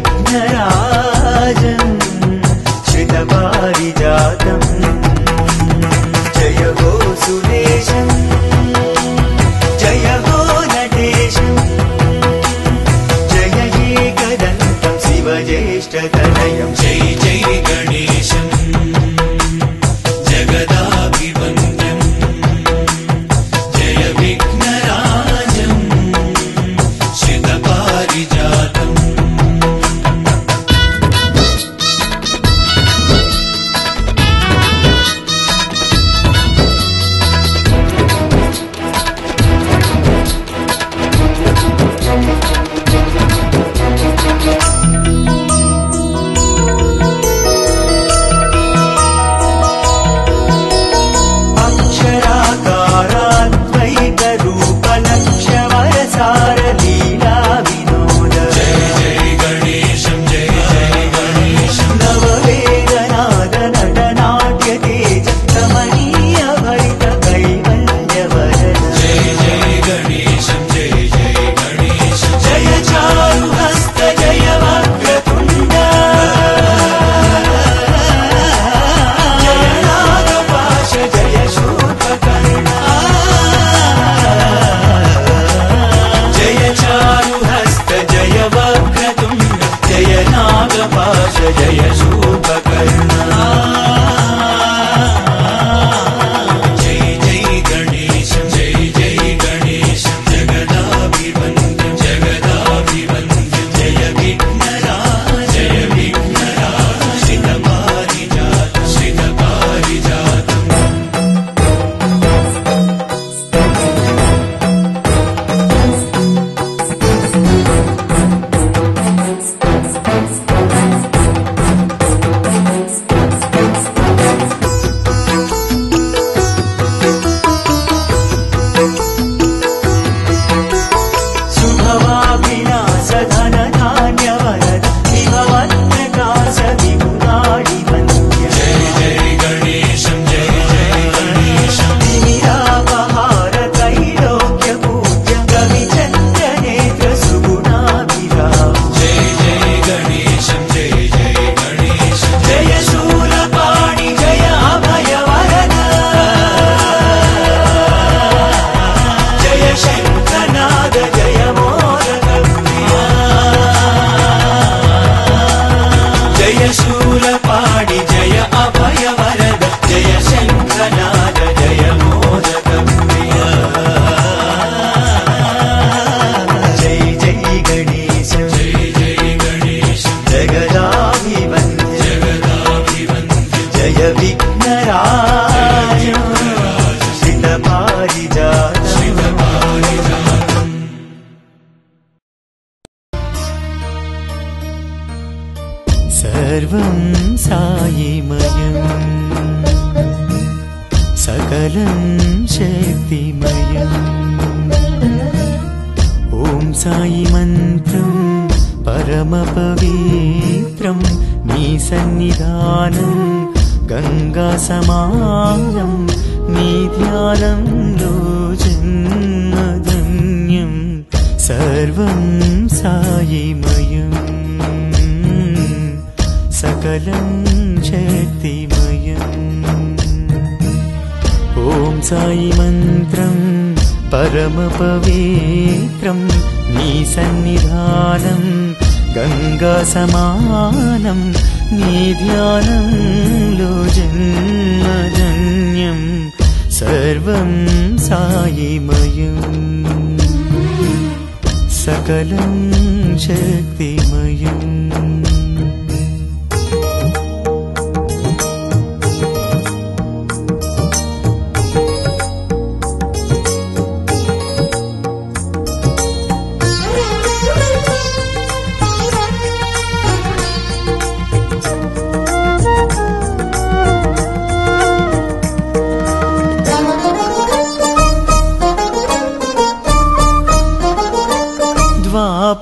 विघ्नराजं श्रितपारिजातं जय हो सुरेशं जय हो नटेशं जय एकदन्तं शिवज्येष्ठतनयं जय जय गणेशं जगदाभिवन्द्यं जय विघ्नराजं श्रितपारिजातं जय शूर्पकर्णा जय जय गणेशं जय जय गणेशं जगदाभिवन्द्यं जय विघ्नराज श्रितपारिजातं शूलपाणि जय अभयवरद जय शङ्खनाद जय मोदकप्रिय जय जय गणेशं जगदाभिवन्द्यं जय विघ्नराजं श्रितपारिजातं सर्वं सायिमयं सकलं शक्तिमयम् ॐ साई मन्त्रं परमपवित्रं नी सन्निधानं गङ्गासमानं नी ध्यानंलो जन्मधन्यं सर्वं सायिमयम् सकलं शक्तिमयम् ॐ साई मन्त्रं परमपवित्रं नी सन्निधानं गङ्गासमानं नी ध्यानं लो जन्मधन्यं सर्वं सायिमयम् सकलं शक्तिमयम्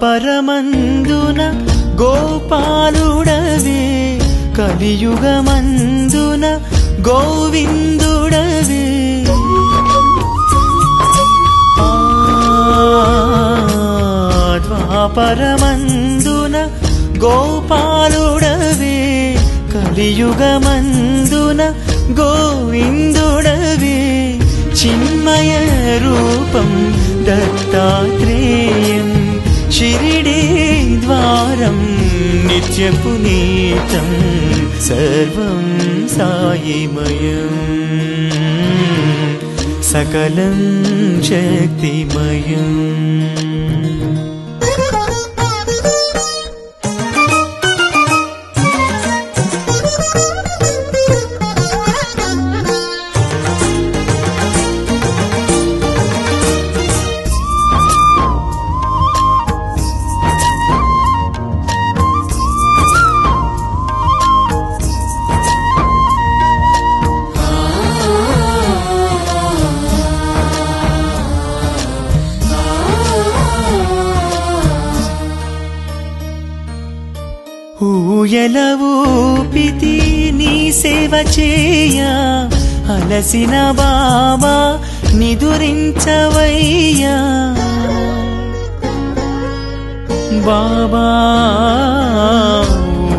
ద్వాపరమందున గోపాలుడవే కలియుగమందున గోవిందుడవే ద్వాపరమందున గోపాలుడవే కలియుగమందున గోవిందుడవే చిన్మయ రూపం దత్తాత్రేయం షిరిడీ ద్వారం నిత్యపునీతం సర్వం సాయిమయం సకలం శక్తిమయం ఊయల ఊపితి నీ సేవ చేయ అలసిన బాబా నిదురించవయ్యా బాబా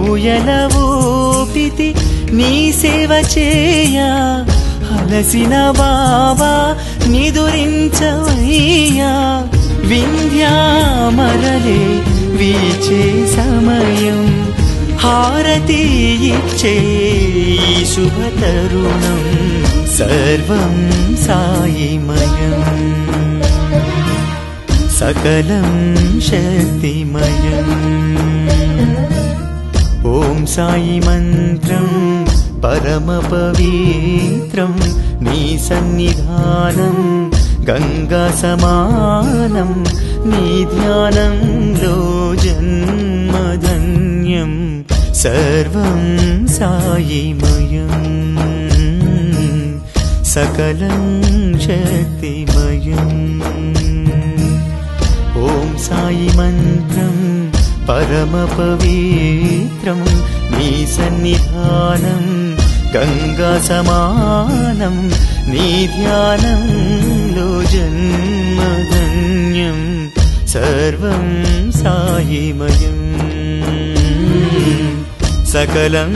ఊయల ఊపితి నీ సేవ చేయ అలసిన బాబా నిదురించవయ్యా వింధ్యామరలే వీచే సమయం హారతి ఇచ్చే శుభ తరుణం సర్వం సాయిమయం సకలం శక్తిమయం ఓం సాయి మంత్రం పరమ పవిత్రం నీ సన్నిధానం గంగా సమానం నీ ధ్యానంలో జన్మధన్యం సర్వం సాయిమయం సకలం శక్తిమయం ఓం సాయి మంత్రం పరమ పవిత్రం నీ సన్నిధానం గంగా సమానం నీ ధ్యానంలో జన్మధన్యం సర్వం సాయిమయం సకలం